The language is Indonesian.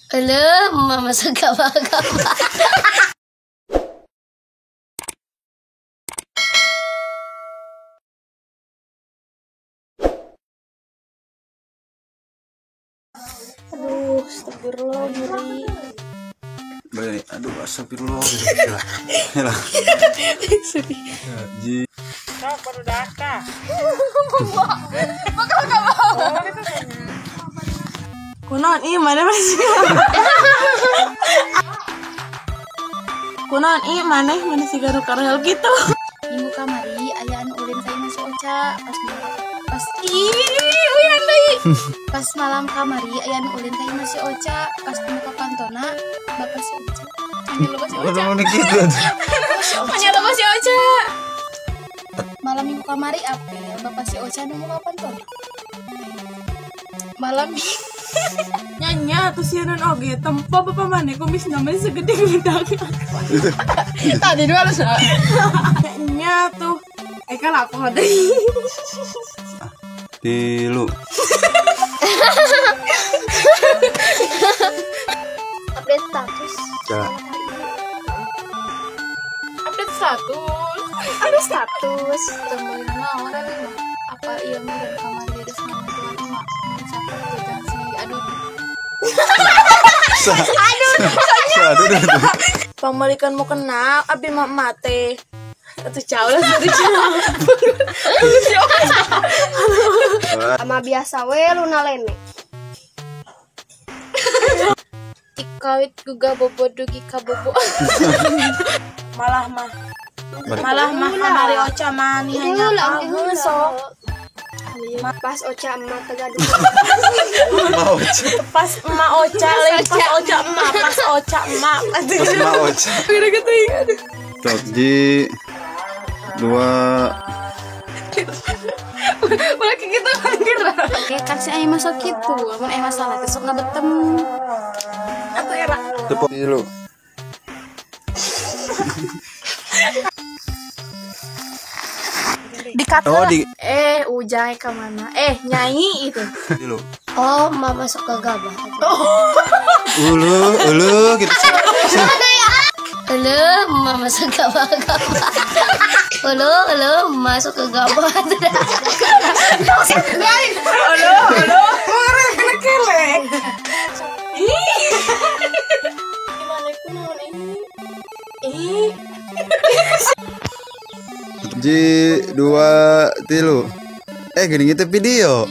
Aduh, mama suka banget. Aduh, astagfirullah, Giri. Boleh nih, aduh astagfirullah. Yalah. Ji. Kau baru data. Bakal gak mau. Kunaon ieu mana masih. Kunaon ieu mana sih garu karel gitu. Minggu kamari aya anu ulin ka Mas Ocha pas malam kamari aya anu ulin ka Mas Ocha pas muka kantona Bapak si Ocha. Panggil Bapak si Ocha. Udah mau gitu. Panggil Bapak si Ocha. Malam minggu kamari apel Bapak si Ocha nu muka kantona. Malam Nyanya tuh siaran oge tempo bapak mana kumis namanya segede gudang. tadi dua lu sa. Nyanya tuh kan aku ada. Tilu. Update status. Ya. Update status. Ada status temuin naon ada mah. Apa iya mah dan kamari ada sama tuan emak. Siapa jajan si aduh. Aduh. Pamalikan mau kenal abi mak mate. Atuh jauh lah dari jauh. Sama biasa we luna lene. Ikawit juga bobo dugi ka bobo. Malah mah kamari Ocha mani hanya kamu sok. Pas Ocha emak tegaduh. Mau. Pas emak Ocha lain pas Ocha emak pas Ocha emak. Pas mau Ocha. Gitu ingat. Tok Ji. 2. Ulah gitu anjir. Kayak kan si aya masuk kitu, mun aya masalah teh sok ngabetem. Atuh era. Tepuk tilu. Dikat Oh, di ujang ke mana? Nyanyi itu. tilu. Oh, mama masuk ke gabah. Ulu gitu. Halo, mama masuk ke gabah. Halo, masuk ke gabah. Halo. Orang kena kelek. Gimana ku naon ini? Ji 2 tilu. Gini gitu video.